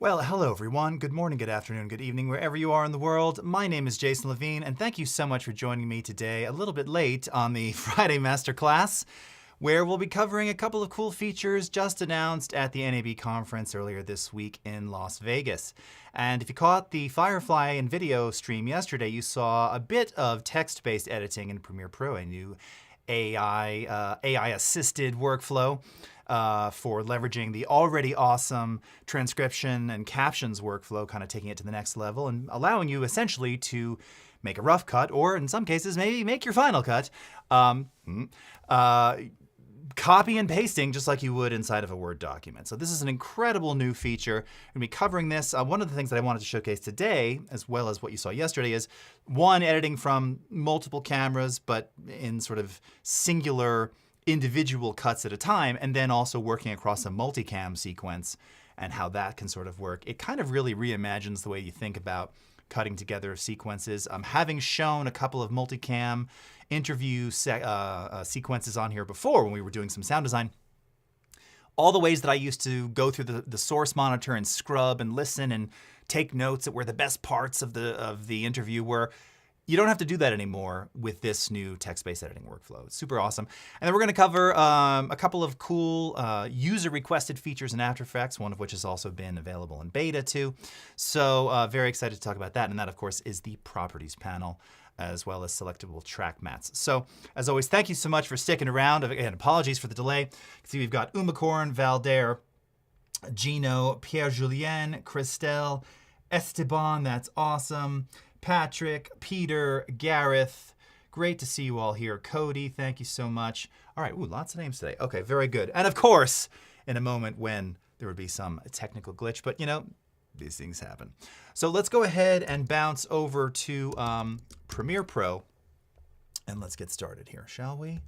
Well, hello everyone. Good morning, good afternoon, good evening, wherever you are in the world. My name is Jason Levine, and thank you so much for joining me today, a little bit late on the Friday Masterclass, where we'll be covering a couple of cool features just announced at the NAB conference earlier this week in Las Vegas. And if you caught the Firefly and video stream yesterday, you saw a bit of text-based editing in Premiere Pro, a new AI-assisted workflow for leveraging the already awesome transcription and captions workflow, kind of taking it to the next level and allowing you essentially to make a rough cut, or in some cases, maybe make your final cut, copy and pasting just like you would inside of a Word document. So this is an incredible new feature. We're going to be covering this. One of the things that I wanted to showcase today, as well as what you saw yesterday, is one, editing from multiple cameras, but in sort of singular individual cuts at a time, and then also working across a multicam sequence and how that can sort of work. It kind of really reimagines the way you think about cutting together sequences. Having shown a couple of multicam interview sequences on here before when we were doing some sound design, all the ways that I used to go through the source monitor and scrub and listen and take notes at where the best parts of the interview were, you don't have to do that anymore with this new text-based editing workflow. It's super awesome. And then we're going to cover a couple of cool user-requested features in After Effects, one of which has also been available in beta too. So very excited to talk about that. And that, of course, is the Properties panel, as well as selectable track mats. So as always, thank you so much for sticking around. Again, apologies for the delay. You can see we've got Umacorn, Valder, Gino, Pierre-Julien, Christelle, Esteban, that's awesome. Patrick, Peter, Gareth, great to see you all here. Cody, thank you so much. All right, ooh, lots of names today. Okay, very good. And of course, in a moment when there would be some technical glitch, but you know, these things happen. So let's go ahead and bounce over to Premiere Pro, and let's get started here, shall we?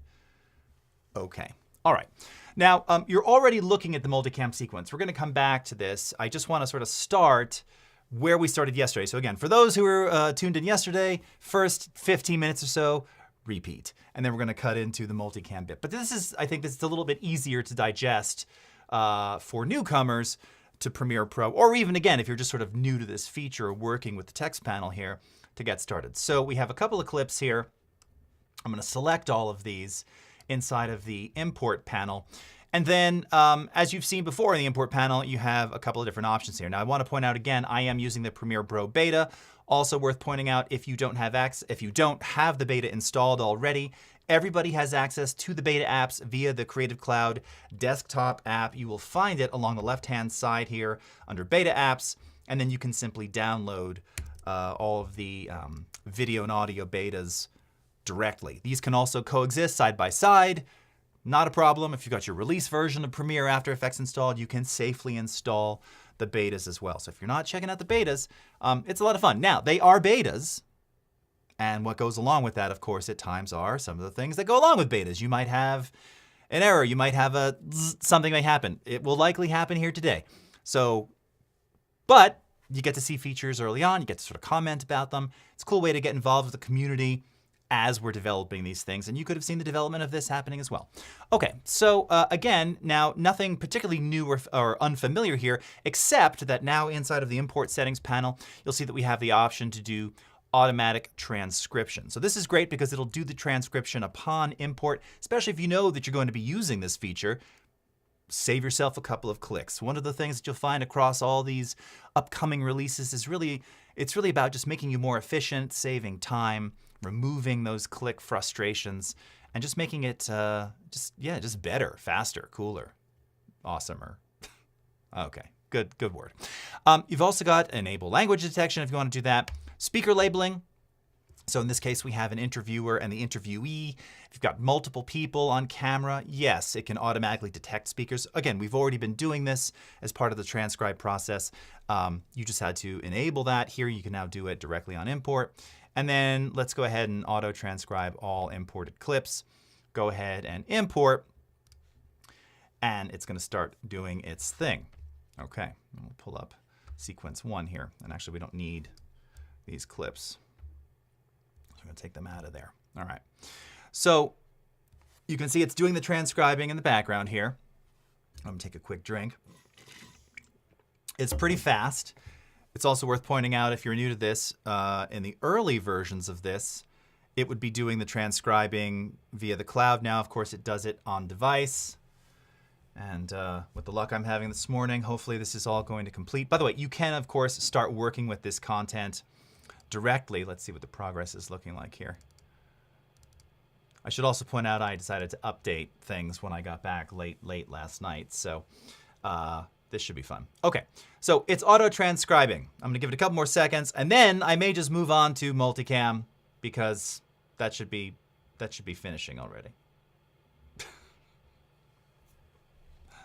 Okay, all right. Now, you're already looking at the multicam sequence. We're gonna come back to this. I just wanna sort of start where we started yesterday. So again, for those who were tuned in yesterday, first 15 minutes or so, repeat. And then we're gonna cut into the multicam bit. But this is, I think this is a little bit easier to digest for newcomers to Premiere Pro, or even again, if you're just sort of new to this feature, working with the text panel here to get started. So we have a couple of clips here. I'm gonna select all of these inside of the import panel. And then, as you've seen before in the import panel, you have a couple of different options here. Now, I want to point out again, I am using the Premiere Pro beta. Also worth pointing out, if you don't have the beta installed already, everybody has access to the beta apps via the Creative Cloud desktop app. You will find it along the left-hand side here under Beta Apps, and then you can simply download all of the video and audio betas directly. These can also coexist side by side. Not a problem. If you've got your release version of Premiere After Effects installed, you can safely install the betas as well. So if you're not checking out the betas, it's a lot of fun. Now, they are betas, and what goes along with that, of course, at times are some of the things that go along with betas. You might have an error. You might have something may happen. It will likely happen here today. So, but you get to see features early on. You get to sort of comment about them. It's a cool way to get involved with the community as we're developing these things, and you could have seen the development of this happening as well. Okay, so again, now nothing particularly new or unfamiliar here, except that now inside of the import settings panel, you'll see that we have the option to do automatic transcription. So this is great because it'll do the transcription upon import, especially if you know that you're going to be using this feature. Save yourself a couple of clicks. One of the things that you'll find across all these upcoming releases is it's really about just making you more efficient, saving time, removing those click frustrations, and just making it just better, faster, cooler, awesomer. Okay, good word. You've also got enable language detection if you want to do that. Speaker labeling. So in this case, we have an interviewer and the interviewee. If you've got multiple people on camera, yes, it can automatically detect speakers. Again, we've already been doing this as part of the transcribe process. You just had to enable that. Here you can now do it directly on import. And then let's go ahead and auto transcribe all imported clips. Go ahead and import, and it's going to start doing its thing. Okay, we'll pull up sequence 1 here. And actually, we don't need these clips. So I'm going to take them out of there. All right. So you can see it's doing the transcribing in the background here. I'm going to take a quick drink. It's pretty fast. It's also worth pointing out, if you're new to this, in the early versions of this, it would be doing the transcribing via the cloud. Now, of course, it does it on device. And with the luck I'm having this morning, hopefully this is all going to complete. By the way, you can, of course, start working with this content directly. Let's see what the progress is looking like here. I should also point out I decided to update things when I got back late last night. So this should be fun. Okay, so it's auto-transcribing. I'm going to give it a couple more seconds, and then I may just move on to multicam because that should be finishing already.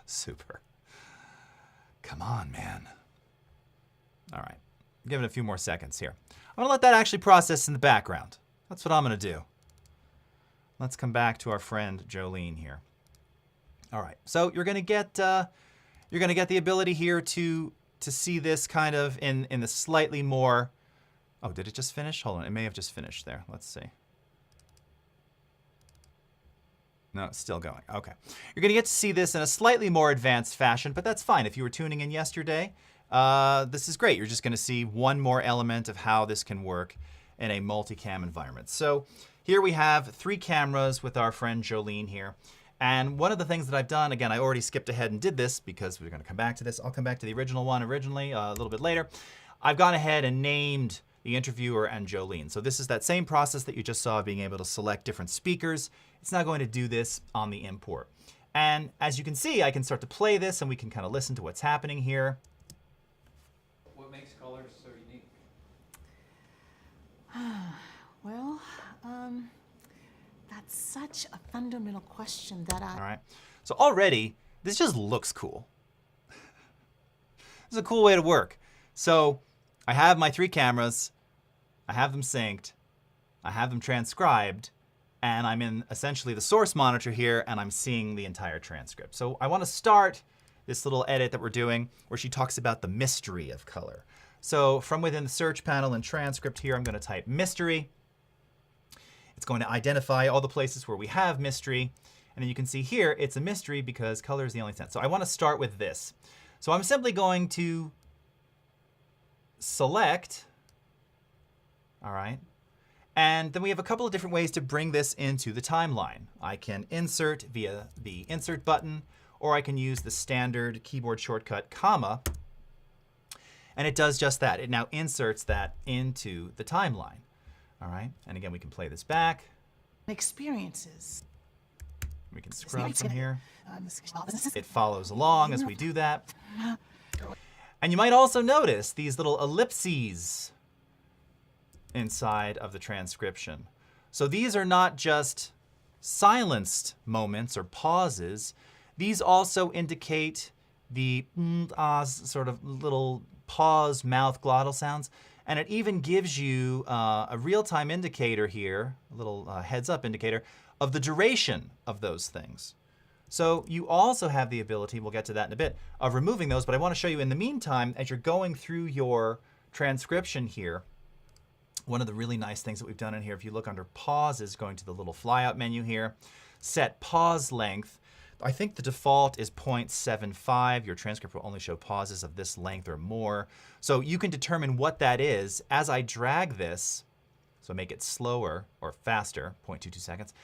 Super. Come on, man. All right, give it a few more seconds here. I'm going to let that actually process in the background. That's what I'm going to do. Let's come back to our friend Jolene here. All right, so you're going to get the ability here to see this kind of in the slightly more. Oh, did it just finish? Hold on, it may have just finished there. Let's see. No, it's still going. Okay, you're going to get to see this in a slightly more advanced fashion, but that's fine. If you were tuning in yesterday, this is great. You're just going to see one more element of how this can work in a multicam environment. So here we have 3 cameras with our friend Jolene here. And one of the things that I've done, again, I already skipped ahead and did this because we're going to come back to this. I'll come back to the original one originally a little bit later. I've gone ahead and named the interviewer and Jolene. So this is that same process that you just saw, being able to select different speakers. It's now going to do this on the import. And as you can see, I can start to play this and we can kind of listen to what's happening here. What makes colors so unique? Well, that's such a fundamental question that All right. So already, this just looks cool. This is a cool way to work. So I have my 3 cameras. I have them synced. I have them transcribed. And I'm in essentially the source monitor here, and I'm seeing the entire transcript. So I want to start this little edit that we're doing where she talks about the mystery of color. So from within the search panel and transcript here, I'm going to type mystery. It's going to identify all the places where we have mystery. And then you can see here, it's a mystery because color is the only sense. So I want to start with this. So I'm simply going to select, all right, and then we have a couple of different ways to bring this into the timeline. I can insert via the insert button, or I can use the standard keyboard shortcut comma, and it does just that. It now inserts that into the timeline. All right, and again, we can play this back. experiences. We can scrub from here. It follows along as we do that. And you might also notice these little ellipses inside of the transcription. So these are not just silenced moments or pauses. These also indicate the sort of little pause mouth glottal sounds. And it even gives you a real-time indicator here, a little heads-up indicator, of the duration of those things. So you also have the ability, we'll get to that in a bit, of removing those. But I want to show you in the meantime, as you're going through your transcription here, one of the really nice things that we've done in here, if you look under pauses, going to the little flyout menu here, set pause length. I think the default is 0.75. Your transcript will only show pauses of this length or more. So you can determine what that is. As I drag this, so make it slower or faster, 0.22 seconds,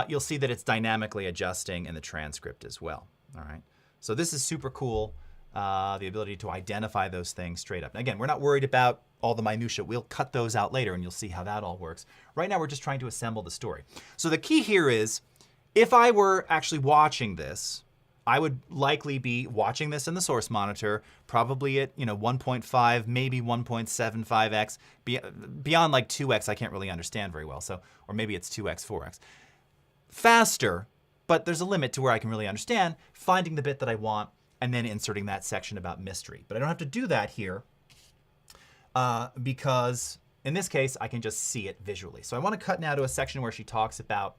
you'll see that it's dynamically adjusting in the transcript as well. All right. So this is super cool, the ability to identify those things straight up. And again, we're not worried about all the minutia. We'll cut those out later and you'll see how that all works. Right now, we're just trying to assemble the story. So the key here is, if I were actually watching this, I would likely be watching this in the source monitor, probably at 1.5, maybe 1.75x. Beyond like 2x, I can't really understand very well. So, or maybe it's 2x, 4x. Faster, but there's a limit to where I can really understand, finding the bit that I want and then inserting that section about mystery. But I don't have to do that here because in this case, I can just see it visually. So I want to cut now to a section where she talks about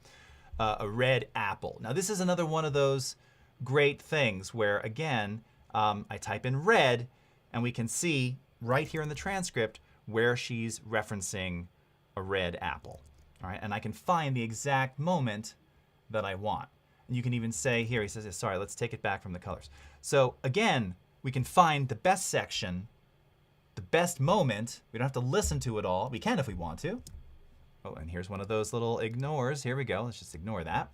a red apple. Now this is another one of those great things where, again, I type in red and we can see right here in the transcript where she's referencing a red apple. All right, and I can find the exact moment that I want. And you can even say here, he says, sorry, let's take it back from the colors. So again, we can find the best section, the best moment. We don't have to listen to it all. We can if we want to. Oh, and here's one of those little ignores. Here we go. Let's just ignore that.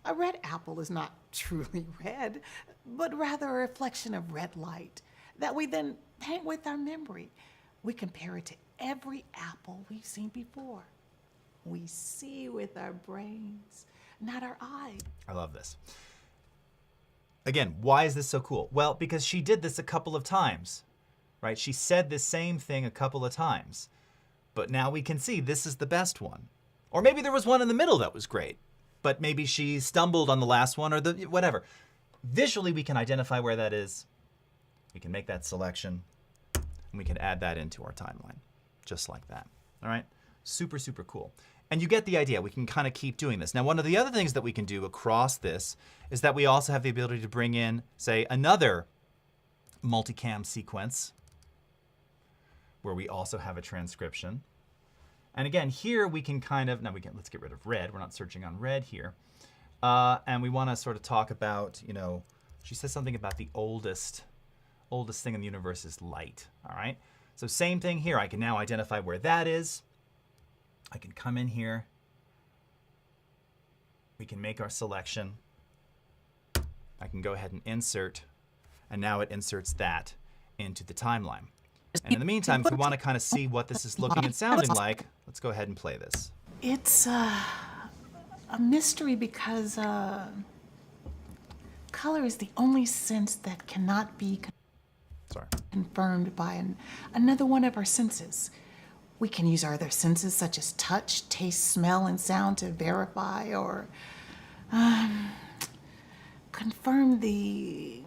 A red apple is not truly red, but rather a reflection of red light that we then paint with our memory. We compare it to every apple we've seen before. We see with our brains, not our eyes. I love this. Again, why is this so cool? Well, because she did this a couple of times, right? She said the same thing a couple of times, but now we can see this is the best one. Or maybe there was one in the middle that was great, but maybe she stumbled on the last one or the whatever. Visually, we can identify where that is. We can make that selection, and we can add that into our timeline, just like that. All right? Super, super cool. And you get the idea. We can kind of keep doing this. Now, one of the other things that we can do across this is that we also have the ability to bring in, say, another multicam sequence where we also have a transcription. And again, here we can kind of, let's get rid of red. We're not searching on red here. And we want to sort of talk about, she says something about the oldest thing in the universe is light, all right? So same thing here. I can now identify where that is. I can come in here. We can make our selection. I can go ahead and insert, and now it inserts that into the timeline. And in the meantime, if we want to kind of see what this is looking and sounding like, let's go ahead and play this. It's a mystery because color is the only sense that cannot be confirmed by another one of our senses. We can use our other senses such as touch, taste, smell, and sound to verify or confirm the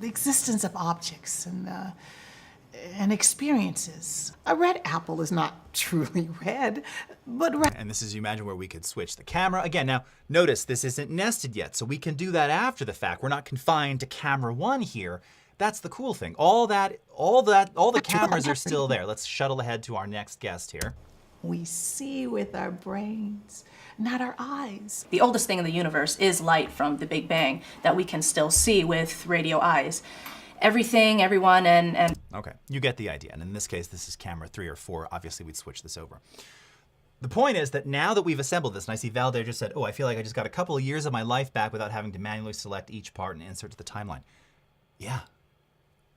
existence of objects and experiences. A red apple is not truly red, but and this is, you imagine, where we could switch the camera. Again, now notice this isn't nested yet, so we can do that after the fact. We're not confined to camera one here. That's the cool thing. All the cameras are still there. Let's shuttle ahead to our next guest here. We see with our brains, not our eyes. The oldest thing in the universe is light from the Big Bang that we can still see with radio eyes. Everything, everyone, and... Okay, you get the idea. And in this case, this is camera 3 or 4. Obviously, we'd switch this over. The point is that now that we've assembled this, and I see Val there just said, oh, I feel like I just got a couple of years of my life back without having to manually select each part and insert to the timeline. Yeah.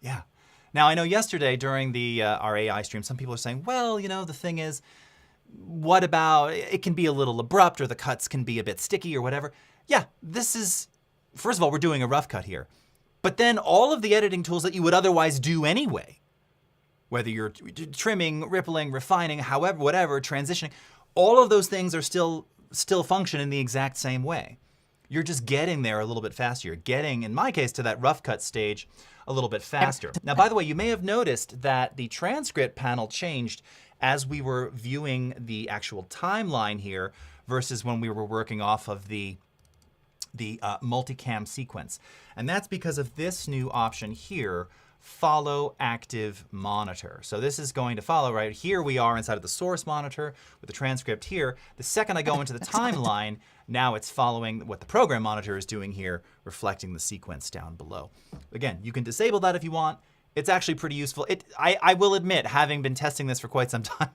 Yeah. Now, I know yesterday during the our AI stream, some people are saying, well, the thing is, what about, it can be a little abrupt or the cuts can be a bit sticky or whatever. Yeah, this is, first of all, we're doing a rough cut here. But then all of the editing tools that you would otherwise do anyway, whether you're trimming, rippling, refining, however, whatever, transitioning, all of those things are still function in the exact same way. You're just getting there a little bit faster. You're getting, in my case, to that rough cut stage a little bit faster. Now, by the way, you may have noticed that the transcript panel changed as we were viewing the actual timeline here versus when we were working off of the multicam sequence. And that's because of this new option here, follow active monitor. So this is going to follow right here. We are inside of the source monitor with the transcript here. The second I go into the timeline, now it's following what the program monitor is doing here, reflecting the sequence down below. Again, you can disable that if you want. It's actually pretty useful. I will admit, having been testing this for quite some time,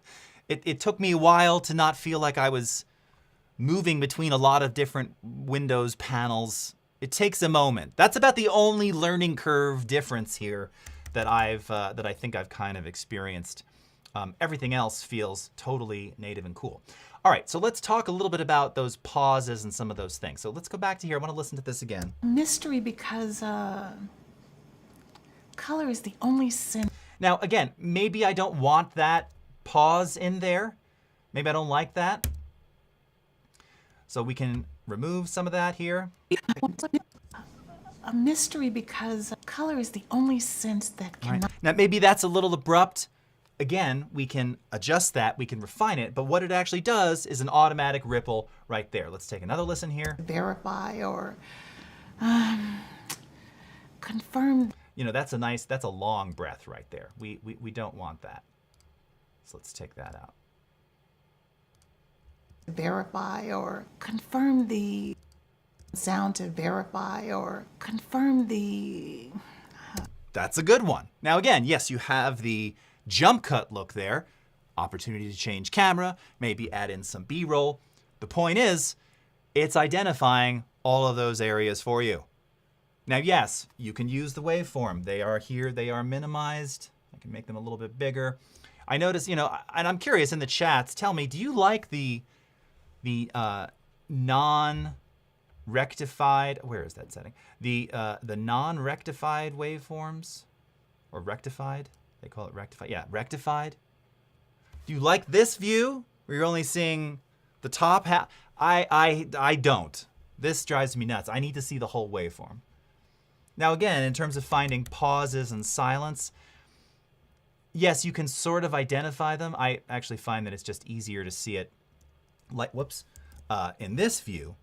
it took me a while to not feel like I was moving between a lot of different Windows panels. It takes a moment. That's about the only learning curve difference here that I think I've kind of experienced. Everything else feels totally native and cool. All right, so let's talk a little bit about those pauses and some of those things. So let's go back to here. I want to listen to this again. Mystery because color is the only sense. Now, again, maybe I don't want that pause in there. Maybe I don't like that. So we can remove some of that here. A mystery because color is the only sense that cannot. Right. Now, maybe that's a little abrupt. Again, we can adjust that, we can refine it, but what it actually does is an automatic ripple right there. Let's take another listen here. Verify or confirm. That's a long breath right there. We don't want that. So let's take that out. Verify or confirm the sound to verify or confirm the That's a good one. Now again, yes, you have the jump cut look there, opportunity to change camera, maybe add in some B-roll. The point is, it's identifying all of those areas for you. Now, yes, you can use the waveform. They are here, they are minimized. I can make them a little bit bigger. I notice, and I'm curious in the chats, tell me, do you like the non-rectified, where is that setting? The non-rectified waveforms, or rectified? They call it rectified. Yeah, rectified. Do you like this view where you're only seeing the top half? I don't. This drives me nuts. I need to see the whole waveform. Now again, in terms of finding pauses and silence, yes, you can sort of identify them. I actually find that it's just easier to see it in this view.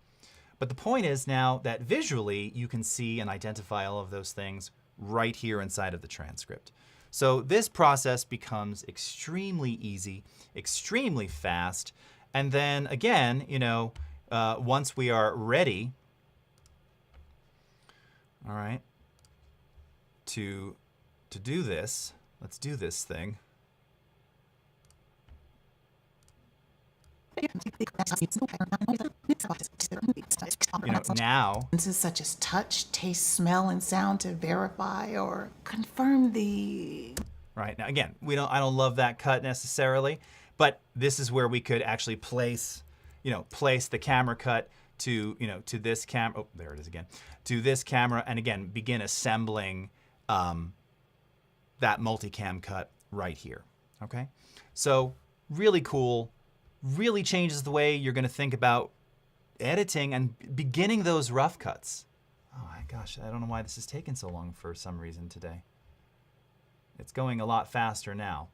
But the point is now that visually you can see and identify all of those things right here inside of the transcript. So this process becomes extremely easy, extremely fast. And then again, once we are ready, all right, to do this, let's do this thing. Now, such as touch, taste, smell, and sound to verify or confirm the... Right, now again, I don't love that cut necessarily, but this is where we could actually place the camera cut to this camera. Oh, there it is again. To this camera, and again, begin assembling that multicam cut right here. Okay, so really cool. Really changes the way you're going to think about editing and beginning those rough cuts. Oh my gosh, I don't know why this is taking so long for some reason today. It's going a lot faster now.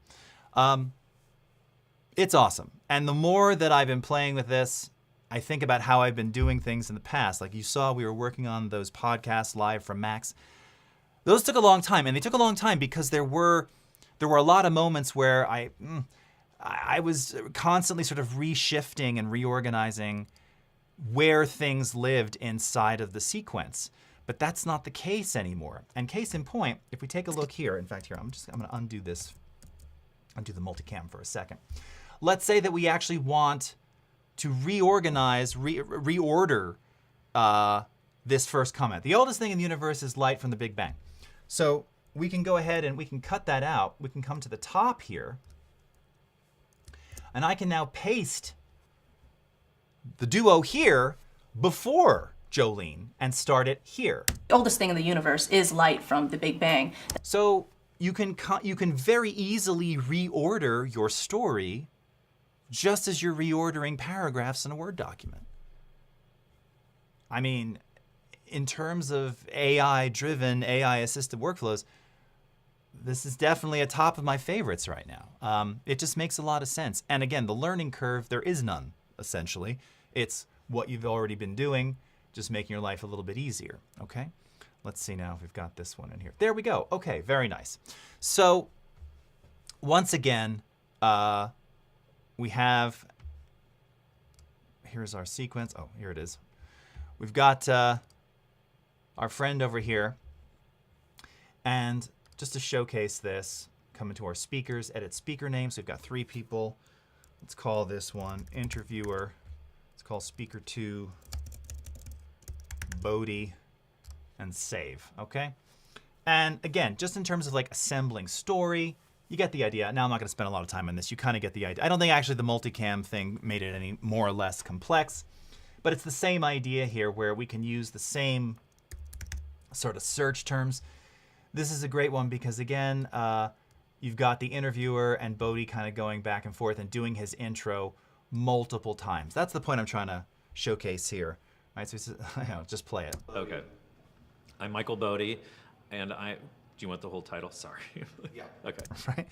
It's awesome. And the more that I've been playing with this, I think about how I've been doing things in the past. Like you saw, we were working on those podcasts live from Max. Those took a long time, and they took a long time because there were a lot of moments where I was constantly sort of reshifting and reorganizing where things lived inside of the sequence. But that's not the case anymore. And case in point, if we take a look here, in fact, here, I'm going to undo this, undo the multicam for a second. Let's say that we actually want to reorganize, reorder this first comment. The oldest thing in the universe is light from the Big Bang. So we can go ahead and we can cut that out. We can come to the top here. And I can now paste the duo here before Jolene and start it here. The oldest thing in the universe is light from the Big Bang. So you can very easily reorder your story just as you're reordering paragraphs in a Word document. I mean, in terms of AI-driven, AI-assisted workflows, this is definitely a top of my favorites right now. It just makes a lot of sense. And again, the learning curve, there is none, essentially. It's what you've already been doing, just making your life a little bit easier, okay? Let's see now if we've got this one in here. There we go. Okay, very nice. So once again, we have, here's our sequence. Oh, here it is. We've got our friend over here. And just to showcase this, come into our speakers, edit speaker names. We've got 3 people. Let's call this one interviewer. Let's call speaker 2 Bodie, and save, okay? And again, just in terms of like assembling story, you get the idea. Now I'm not gonna spend a lot of time on this. You kind of get the idea. I don't think actually the multicam thing made it any more or less complex, but it's the same idea here where we can use the same sort of search terms. This is a great one because again, you've got the interviewer and Bodie kind of going back and forth and doing his intro multiple times. That's the point I'm trying to showcase here. All right, so he says, just play it. Okay. I'm Michael Bodie, and do you want the whole title? Sorry. Yeah. Okay. Right.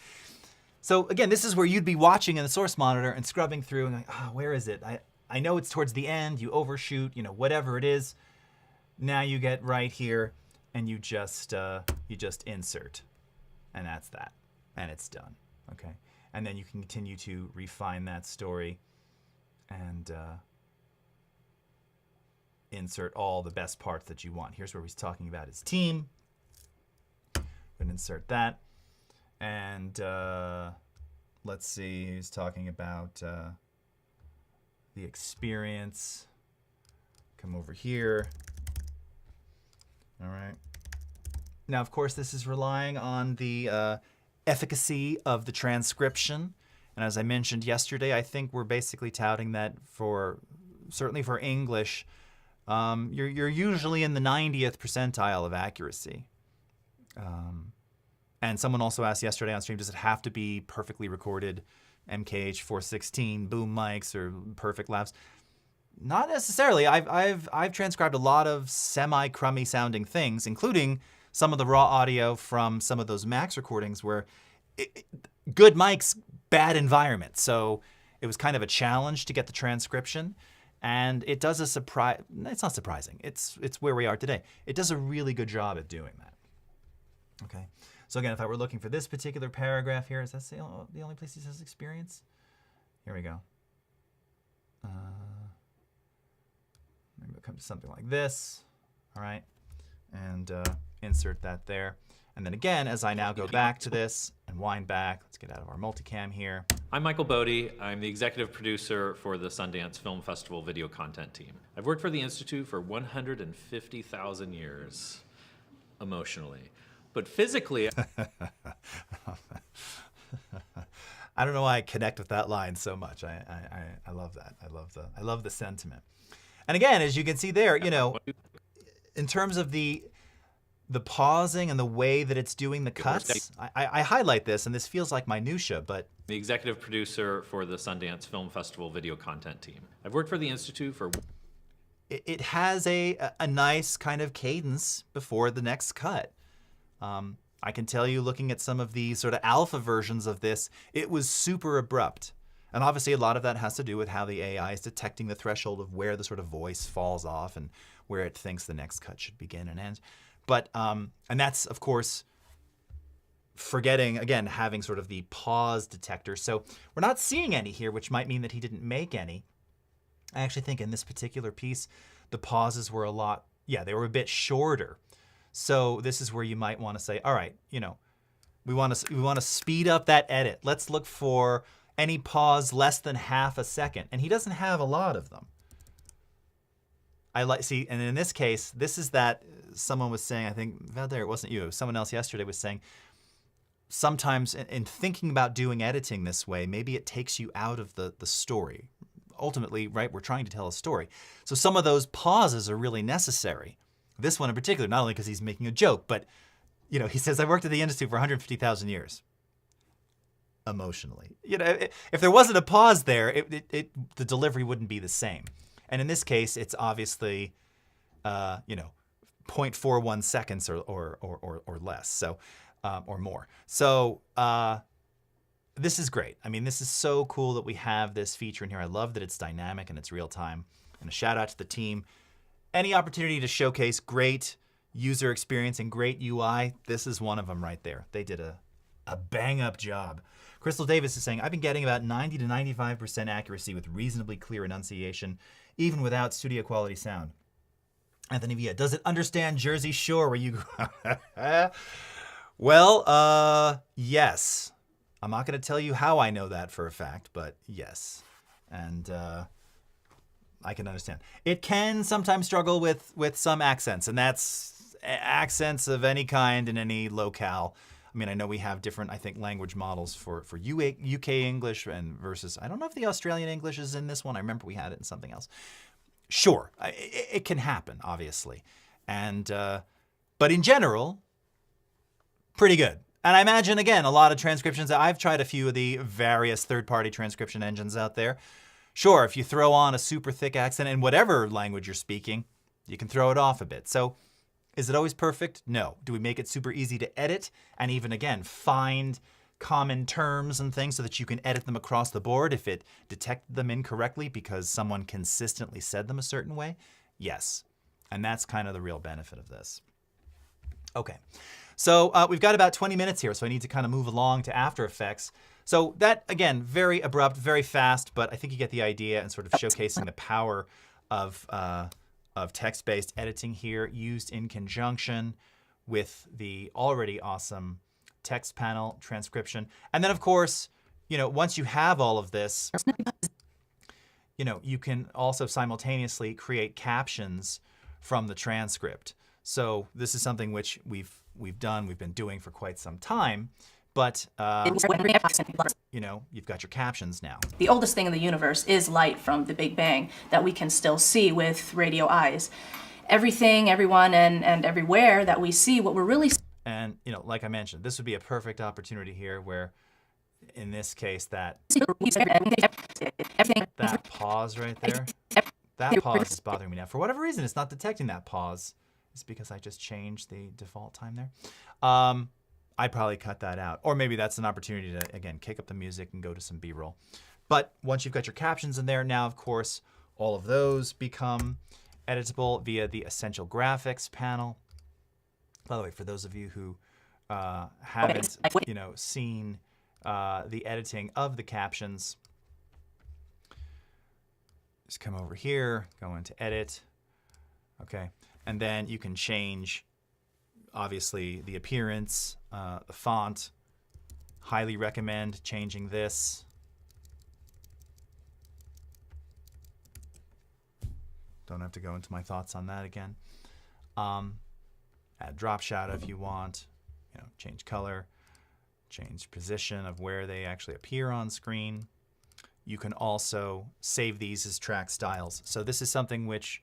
So again, this is where you'd be watching in the source monitor and scrubbing through and like, where is it? I know it's towards the end, you overshoot, whatever it is. Now you get right here and you just insert, and that's that, and it's done, okay? And then you can continue to refine that story and insert all the best parts that you want. Here's where he's talking about his team. and insert that. And let's see, he's talking about the experience. Come over here. All right. Now, of course, this is relying on the efficacy of the transcription. And as I mentioned yesterday, I think we're basically touting that certainly for English, you're usually in the 90th percentile of accuracy. And someone also asked yesterday on stream, does it have to be perfectly recorded MKH 416 boom mics or perfect lavs? Not necessarily. I've transcribed a lot of semi-crummy sounding things, including some of the raw audio from some of those Max recordings where good mics, bad environment. So it was kind of a challenge to get the transcription. And it does a surprise. It's not surprising. It's where we are today. It does a really good job at doing that. Okay. So again, if I were looking for this particular paragraph here, is that the only place he says experience? Here we go. Maybe we'll come to something like this. All right. And insert that there. And then again, as I now go back to this and wind back, let's get out of our multicam here. I'm Michael Bodie. I'm the executive producer for the Sundance Film Festival video content team. I've worked for the Institute for 150,000 years, emotionally. But physically, I don't know why I connect with that line so much. I love that. I love the sentiment. And again, as you can see there, you know, in terms of the pausing and the way that it's doing the cuts, I highlight this, and this feels like minutia, but the executive producer for the Sundance Film Festival video content team. I've worked for the Institute for... It has a nice kind of cadence before the next cut. I can tell you, looking at some of the sort of alpha versions of this, it was super abrupt. And obviously a lot of that has to do with how the AI is detecting the threshold of where the sort of voice falls off and where it thinks the next cut should begin and end. But, and that's, of course, forgetting, again, having sort of the pause detector. So we're not seeing any here, which might mean that he didn't make any. I actually think in this particular piece, the pauses were they were a bit shorter. So this is where you might want to say, all right, you know, we want to speed up that edit. Let's look for any pause less than half a second. And he doesn't have a lot of them. See, and in this case, this is that someone was saying, I think, Valder, it wasn't you, someone else yesterday was saying, sometimes in thinking about doing editing this way, maybe it takes you out of the story. Ultimately, right, we're trying to tell a story. So some of those pauses are really necessary. This one in particular, not only because he's making a joke, but, you know, he says, I worked at the Institute for 150,000 years. Emotionally. You know, if there wasn't a pause there, the delivery wouldn't be the same. And in this case, it's obviously, 0.41 seconds or less, so, or more. So this is great. I mean, this is so cool that we have this feature in here. I love that it's dynamic and it's real time. And a shout out to the team. Any opportunity to showcase great user experience and great UI, this is one of them right there. They did a bang up job. Crystal Davis is saying, I've been getting about 90 to 95% accuracy with reasonably clear enunciation, even without studio quality sound. Anthony Villa, does it understand Jersey Shore where you go? Well, yes. I'm not going to tell you how I know that for a fact, but yes. And I can understand. It can sometimes struggle with some accents, and that's accents of any kind in any locale. I mean, I know we have different, I think, language models for UK English and versus, I don't know if the Australian English is in this one. I remember we had it in something else. Sure, it can happen, obviously. And, but in general, pretty good. And I imagine, again, a lot of transcriptions. I've tried a few of the various third-party transcription engines out there. Sure, if you throw on a super thick accent in whatever language you're speaking, you can throw it off a bit. So is it always perfect? No. Do we make it super easy to edit and even, again, find common terms and things so that you can edit them across the board if it detected them incorrectly because someone consistently said them a certain way? Yes. And that's kind of the real benefit of this. Okay. So we've got about 20 minutes here, so I need to kind of move along to After Effects. So that, again, very abrupt, very fast, but I think you get the idea and sort of showcasing the power of text-based editing here used in conjunction with the already awesome text panel transcription. And then, of course, once you have all of this, you can also simultaneously create captions from the transcript. So this is something which we've been doing for quite some time, but you've got your captions now. The oldest thing in the universe is light from the Big Bang that we can still see with radio eyes. Everything, everyone, and everywhere that we see, what we're really And, like I mentioned, this would be a perfect opportunity here where, in this case, that pause right there, that pause is bothering me now. For whatever reason, it's not detecting that pause. It's because I just changed the default time there. I'd probably cut that out. Or maybe that's an opportunity to, again, kick up the music and go to some B-roll. But once you've got your captions in there, now, of course, all of those become editable via the Essential Graphics panel. By the way, for those of you who haven't, seen the editing of the captions, just come over here, go into Edit, okay, and then you can change, obviously, the appearance, the font. Highly recommend changing this. Don't have to go into my thoughts on that again. Add drop shadow if you want, change color, change position of where they actually appear on screen. You can also save these as track styles. So this is something which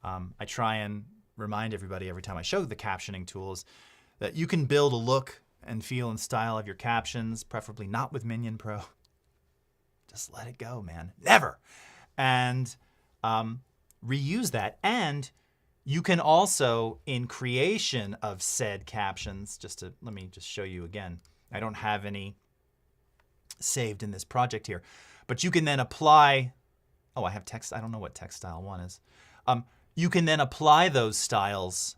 I try and remind everybody every time I show the captioning tools, that you can build a look and feel and style of your captions, preferably not with Minion Pro. Just let it go, man. Never. And reuse that. And you can also, in creation of said captions, let me just show you again. I don't have any saved in this project here, but you can then apply, I have text, I don't know what text style 1 is. You can then apply those styles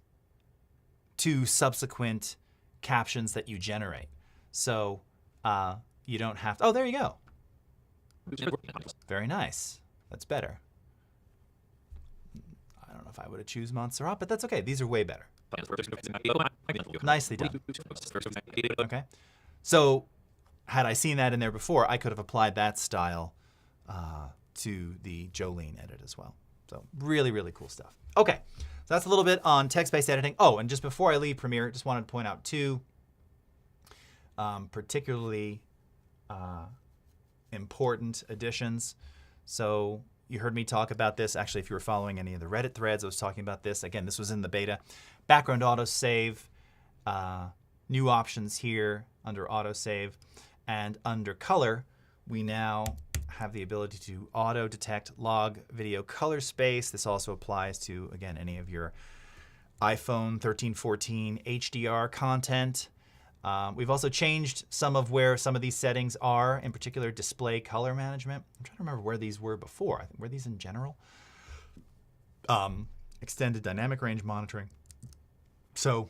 to subsequent captions that you generate. So you don't have to, there you go. Very nice. That's better. I don't know if I would have choose Montserrat, but that's okay. These are way better. Nicely done. Okay. So had I seen that in there before, I could have applied that style to the Jolene edit as well. So really, really cool stuff. Okay. So that's a little bit on text-based editing. Oh, and just before I leave Premiere, just wanted to point out two particularly important additions. So you heard me talk about this. Actually, if you were following any of the Reddit threads, I was talking about this. Again, this was in the beta. Background autosave, new options here under autosave. And under color, we now have the ability to auto detect log video color space. This also applies to, again, any of your iPhone 13, 14 HDR content. We've also changed some of where some of these settings are, in particular display color management. I'm trying to remember where these were before. I think were these in general? Extended dynamic range monitoring. So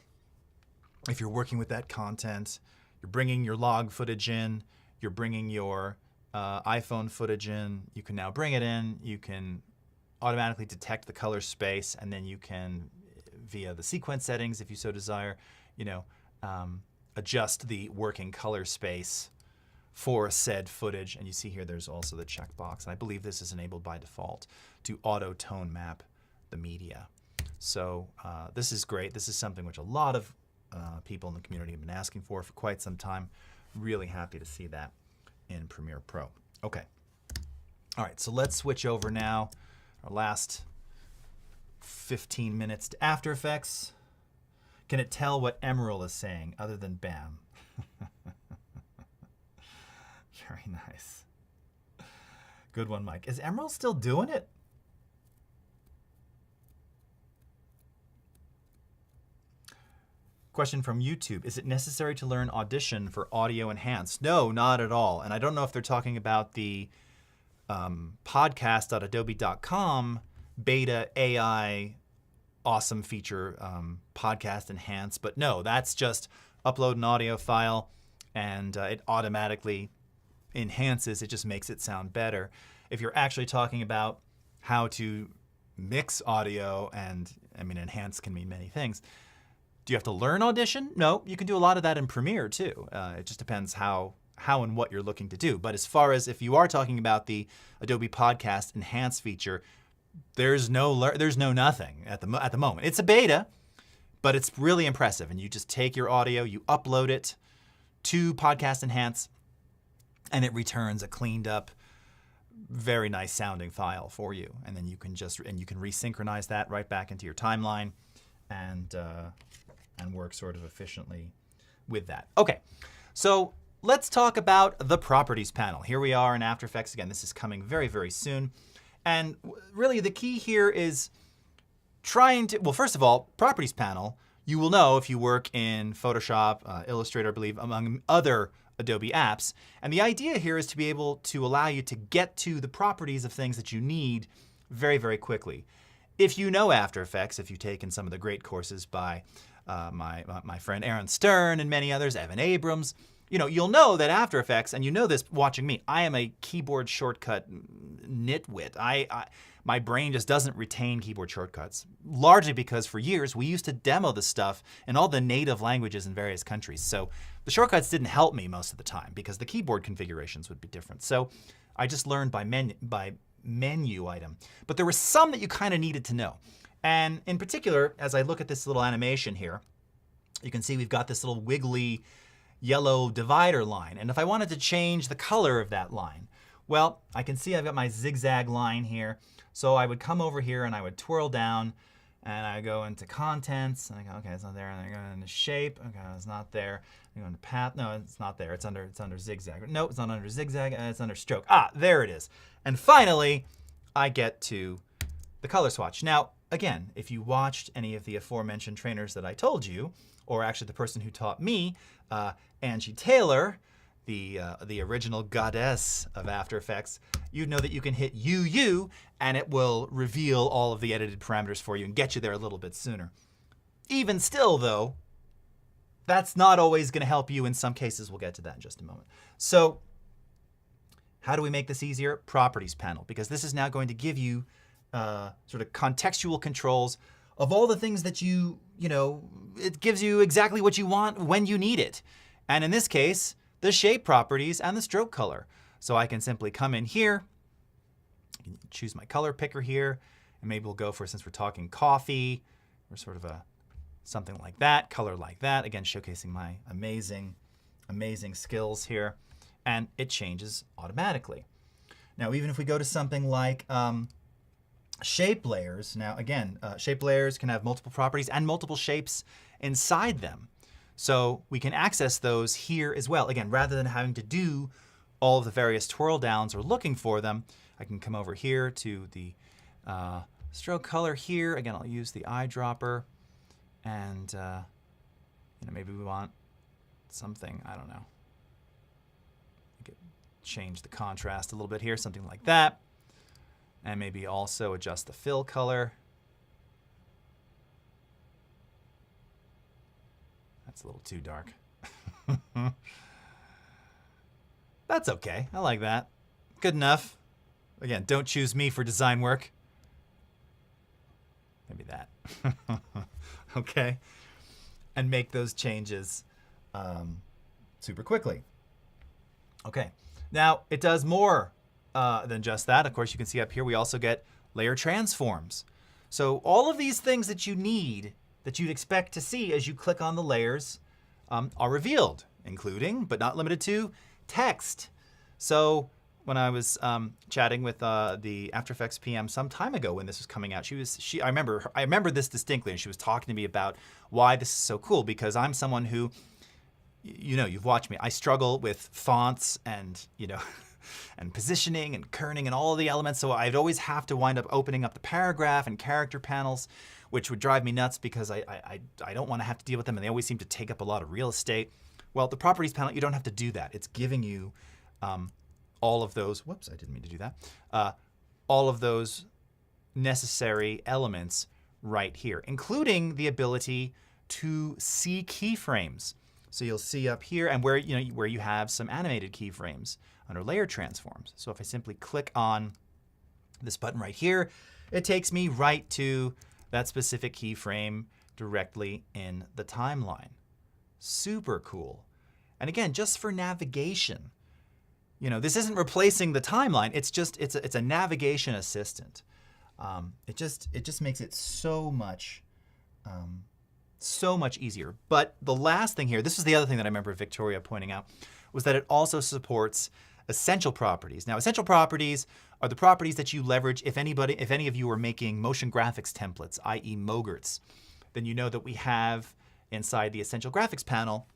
if you're working with that content, you're bringing your log footage in, you're bringing your iPhone footage in, you can now bring it in, you can automatically detect the color space, and then you can, via the sequence settings, if you so desire, adjust the working color space for said footage. And you see here there's also the checkbox, and I believe this is enabled by default to auto tone map the media. So this is great. This is something which a lot of people in the community have been asking for quite some time. Really happy to see that in Premiere Pro. Okay. All right, so let's switch over now. Our last 15 minutes to After Effects. Can it tell what Emerald is saying other than BAM? Very nice. Good one, Mike. Is Emerald still doing it? Question from YouTube. Is it necessary to learn Audition for Audio Enhanced? No, not at all. And I don't know if they're talking about the podcast.adobe.com beta AI awesome feature, podcast enhance, but no, that's just upload an audio file and it automatically enhances. It just makes it sound better. If you're actually talking about how to mix audio, and I mean enhance can mean many things, Do you have to learn Audition? No, you can do a lot of that in Premiere too. It just depends how and what you're looking to do. But as far as if you are talking about the Adobe Podcast Enhance feature, there's no nothing at the moment. It's a beta, but it's really impressive. And you just take your audio, you upload it to Podcast Enhance, and it returns a cleaned up, very nice sounding file for you. And then you can resynchronize that right back into your timeline and work sort of efficiently with that. Okay, so let's talk about the Properties panel. Here we are in After Effects. Again, this is coming very, very soon. And really the key here is trying to, well, first of all, Properties panel, you will know if you work in Photoshop, Illustrator, I believe, among other Adobe apps. And the idea here is to be able to allow you to get to the properties of things that you need very, very quickly. If you know After Effects, if you've taken some of the great courses by my friend Aaron Stern and many others, Evan Abrams, you'll know that After Effects, and you know this watching me, I am a keyboard shortcut nitwit. My brain just doesn't retain keyboard shortcuts, largely because for years we used to demo this stuff in all the native languages in various countries. So the shortcuts didn't help me most of the time because the keyboard configurations would be different. So I just learned by menu item. But there were some that you kind of needed to know. And in particular, as I look at this little animation here, you can see we've got this little wiggly yellow divider line. And if I wanted to change the color of that line, well, I can see I've got my zigzag line here. So I would come over here and I would twirl down and I go into contents and I go, okay, it's not there. And I go into shape. Okay, it's not there. I go into path. No, it's not there. It's under zigzag. No, it's not under zigzag. It's under stroke. Ah, there it is. And finally, I get to the color swatch. Now, again, if you watched any of the aforementioned trainers that I told you, or actually the person who taught me, Angie Taylor, the original goddess of After Effects, you know that you can hit UU and it will reveal all of the edited parameters for you and get you there a little bit sooner. Even still, though, that's not always going to help you in some cases. We'll get to that in just a moment. So how do we make this easier? Properties panel, because this is now going to give you sort of contextual controls of all the things that it gives you exactly what you want when you need it. And in this case, the shape properties and the stroke color. So I can simply come in here, choose my color picker here, and maybe we'll go for, since we're talking coffee, or sort of something like that, color like that. Again, showcasing my amazing, amazing skills here. And it changes automatically. Now, even if we go to something like shape layers, now again, shape layers can have multiple properties and multiple shapes inside them. So we can access those here as well. Again, rather than having to do all of the various twirl downs or looking for them, I can come over here to the stroke color here. Again, I'll use the eyedropper, and maybe we want something, I don't know. We could change the contrast a little bit here, something like that. And maybe also adjust the fill color. That's a little too dark. That's okay. I like that. Good enough. Again, don't choose me for design work. Maybe that. Okay. And make those changes super quickly. Okay. Now, it does more than just that. Of course, you can see up here we also get layer transforms. So all of these things that you need, that you'd expect to see as you click on the layers, are revealed, including, but not limited to, text. So when I was chatting with the After Effects PM some time ago when this was coming out, I remember this distinctly, and she was talking to me about why this is so cool, because I'm someone who, you've watched me, I struggle with fonts and, and positioning and kerning and all of the elements. So I'd always have to wind up opening up the paragraph and character panels, which would drive me nuts because I don't want to have to deal with them, and they always seem to take up a lot of real estate. Well, the properties panel, you don't have to do that. It's giving you all of those, whoops, I didn't mean to do that, all of those necessary elements right here, including the ability to see keyframes. So you'll see up here, and where you have some animated keyframes under layer transforms. So if I simply click on this button right here, it takes me right to that specific keyframe directly in the timeline. Super cool. And again, just for navigation. You know, this isn't replacing the timeline. It's just it's a navigation assistant. It just makes it so much easier. But the last thing here, this is the other thing that I remember Victoria pointing out, was that it also supports essential properties. Now, essential properties are the properties that you leverage if any of you are making motion graphics templates, i.e. MOGRTs. Then you know that we have inside the essential graphics panel,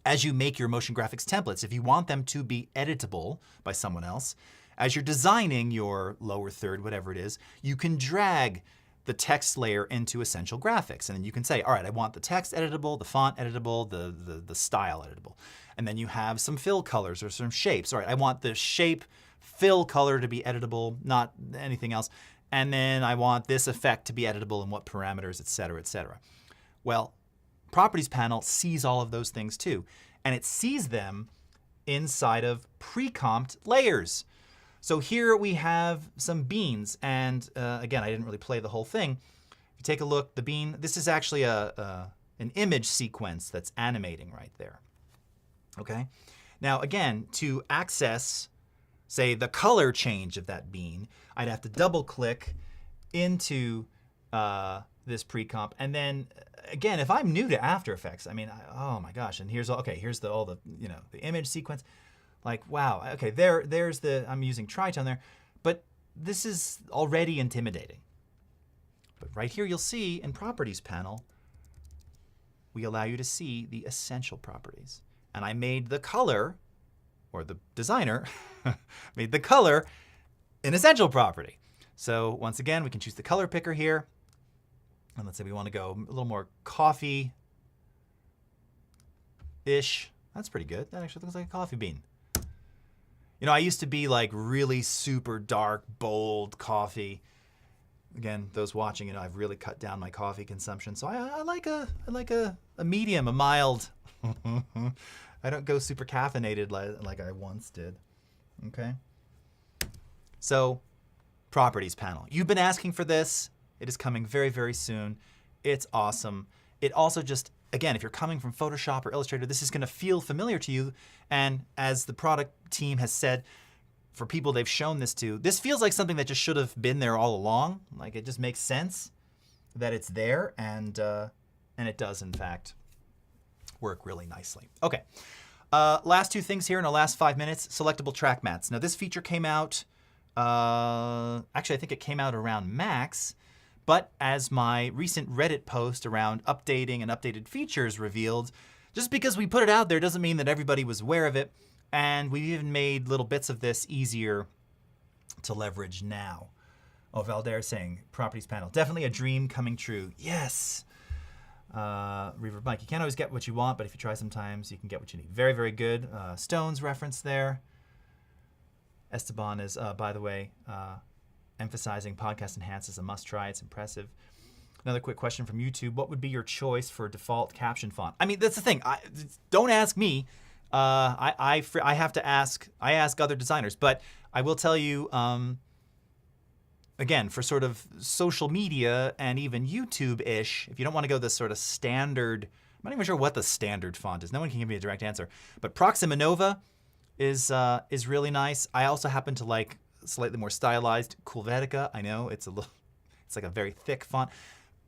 as you make your motion graphics templates, if you want them to be editable by someone else, as you're designing your lower third, whatever it is, you can drag the text layer into essential graphics. And then you can say, all right, I want the text editable, the font editable, the style editable. And then you have some fill colors or some shapes. All right, I want the shape fill color to be editable, not anything else. And then I want this effect to be editable and what parameters, et cetera, et cetera. Well, Properties panel sees all of those things too. And it sees them inside of pre-comped layers. So here we have some beans, and again, I didn't really play the whole thing. If you take a look, the bean, this is actually an image sequence that's animating right there. Okay? Now again, to access, say, the color change of that bean, I'd have to double click into this pre-comp, and then again, if I'm new to After Effects, I mean, oh my gosh, and here's all the the image sequence. Like, wow, okay, there's I'm using tritone there, but this is already intimidating. But right here you'll see in Properties panel, we allow you to see the essential properties. And I made the color, or the designer made the color an essential property. So once again, we can choose the color picker here. And let's say we want to go a little more coffee-ish. That's pretty good. That actually looks like a coffee bean. You know, I used to be like really super dark, bold coffee. Again, those watching, I've really cut down my coffee consumption. So I like a medium, a mild. I don't go super caffeinated like I once did. Okay. So, Properties panel. You've been asking for this. It is coming very, very soon. It's awesome. It also just, again, if you're coming from Photoshop or Illustrator, this is going to feel familiar to you. And as the product team has said, for people they've shown this to, this feels like something that just should have been there all along. Like, it just makes sense that it's there, and it does, in fact, work really nicely. Okay, last two things here in our last 5 minutes. Selectable track mats. Now, this feature came out, actually, I think it came out around Max. But as my recent Reddit post around updating and updated features revealed, just because we put it out there doesn't mean that everybody was aware of it. And we've even made little bits of this easier to leverage now. Oh, Valder saying, Properties panel, definitely a dream coming true. Yes. Reverb Mike, you can't always get what you want, but if you try sometimes, you can get what you need. Very, very good. Stones reference there. Esteban is, by the way, emphasizing podcast enhance is a must try. It's impressive. Another quick question from YouTube. What would be your choice for default caption font? I mean, that's the thing. Don't ask me. I have to ask. I ask other designers. But I will tell you, again, for sort of social media and even YouTube-ish, if you don't want to go this sort of standard, I'm not even sure what the standard font is. No one can give me a direct answer. But Proxima Nova is really nice. I also happen to like slightly more stylized Helvetica. I know it's like a very thick font.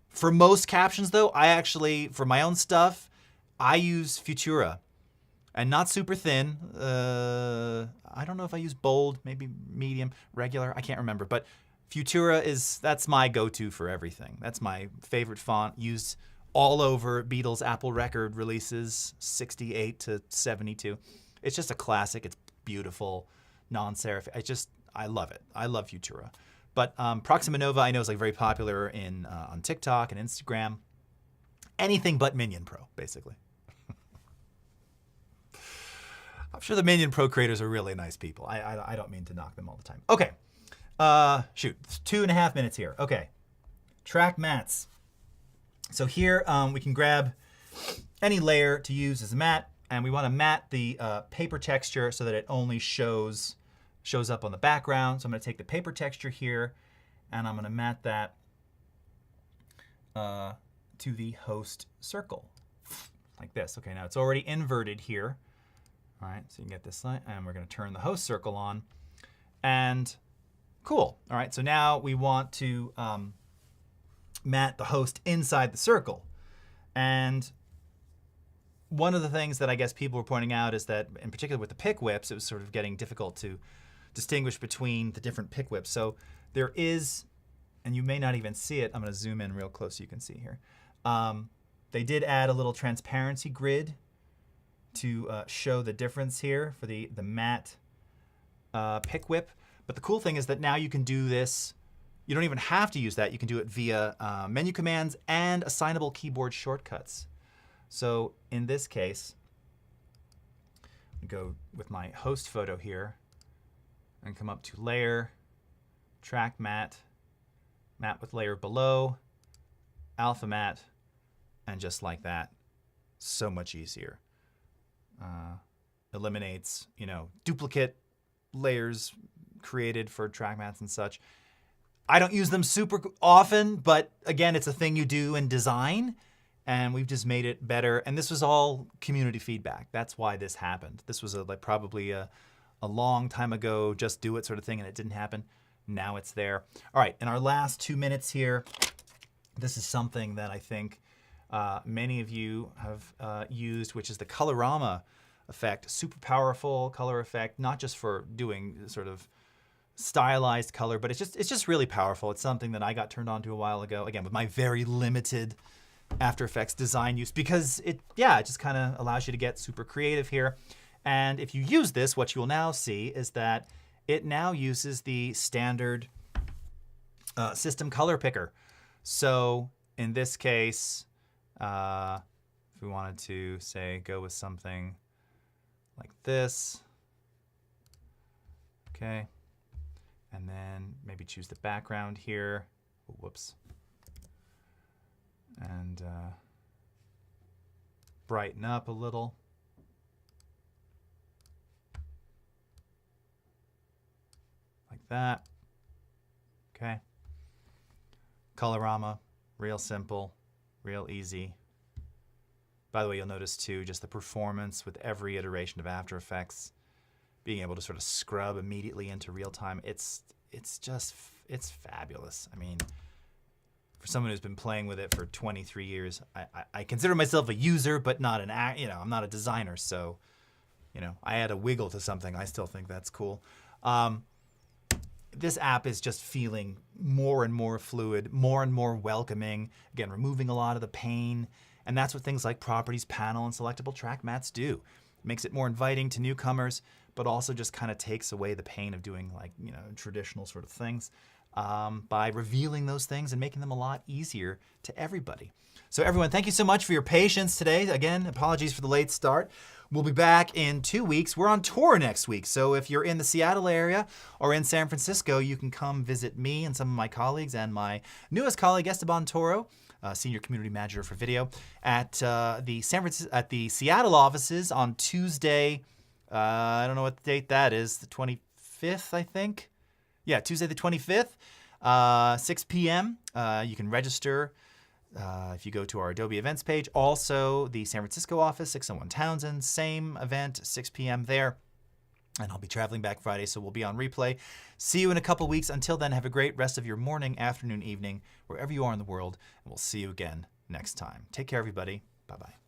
For most captions though, I actually, for my own stuff, I use Futura, and not super thin. I don't know if I use bold, maybe medium, regular. I can't remember, but Futura that's my go-to for everything. That's my favorite font, used all over Beatles Apple record releases, 68 to 72. It's just a classic. It's beautiful, non-serif. I love it. I love Futura. But Proxima Nova I know is like very popular on TikTok and Instagram. Anything but Minion Pro, basically. I'm sure the Minion Pro creators are really nice people. I don't mean to knock them all the time. Okay. Shoot. It's 2.5 minutes here. Okay. Track mats. So here we can grab any layer to use as a mat, and we want to mat the paper texture so that it only shows up on the background. So I'm going to take the paper texture here, and I'm going to mat that to the host circle, like this. Okay, now it's already inverted here. All right, so you can get this line, and we're going to turn the host circle on. And cool. All right, so now we want to mat the host inside the circle. And one of the things that I guess people were pointing out is that, in particular with the pick whips, it was sort of getting difficult to distinguish between the different pick whips. So there is, and you may not even see it, I'm going to zoom in real close so you can see here. They did add a little transparency grid to show the difference here for the matte pick whip. But the cool thing is that now you can do this. You don't even have to use that. You can do it via menu commands and assignable keyboard shortcuts. So in this case, I go with my host photo here and come up to Layer, Track Matte, Matte with Layer Below, Alpha Matte, and just like that, so much easier. Eliminates, duplicate layers created for track mats and such. I don't use them super often, but again, it's a thing you do in design, and we've just made it better. And this was all community feedback. That's why this happened. This was probably a long time ago, just do it sort of thing, and it didn't happen. Now it's there. All right, in our last 2 minutes here, this is something that I think many of you have used, which is the colorama effect. Super powerful color effect, not just for doing sort of stylized color, but it's just really powerful. It's something that I got turned on to a while ago, again, with my very limited After Effects design use, because it just kind of allows you to get super creative here. And if you use this, what you will now see is that it now uses the standard system color picker. So in this case, if we wanted to, say, go with something like this, okay, and then maybe choose the background here. Oh, whoops. And brighten up a little. Like that. Okay. Colorama, real simple, real easy. By the way, you'll notice too, just the performance with every iteration of After Effects, being able to sort of scrub immediately into real time. It's fabulous. I mean, for someone who's been playing with it for 23 years, I consider myself a user, but not I'm not a designer. So, I add a wiggle to something. I still think that's cool. This app is just feeling more and more fluid, more and more welcoming. Again, removing a lot of the pain. And that's what things like Properties Panel and Selectable Track Mats do. It makes it more inviting to newcomers, but also just kind of takes away the pain of doing traditional sort of things by revealing those things and making them a lot easier to everybody. So everyone, thank you so much for your patience today. Again, apologies for the late start. We'll be back in 2 weeks. We're on tour next week. So if you're in the Seattle area or in San Francisco, you can come visit me and some of my colleagues and my newest colleague, Esteban Toro, Senior Community Manager for Video, at the Seattle offices on Tuesday. I don't know what the date that is. The 25th, I think. Yeah, Tuesday the 25th, 6 p.m. You can register if you go to our Adobe Events page. Also, the San Francisco office, 601 Townsend, same event, 6 p.m. there. And I'll be traveling back Friday, so we'll be on replay. See you in a couple weeks. Until then, have a great rest of your morning, afternoon, evening, wherever you are in the world. And we'll see you again next time. Take care, everybody. Bye-bye.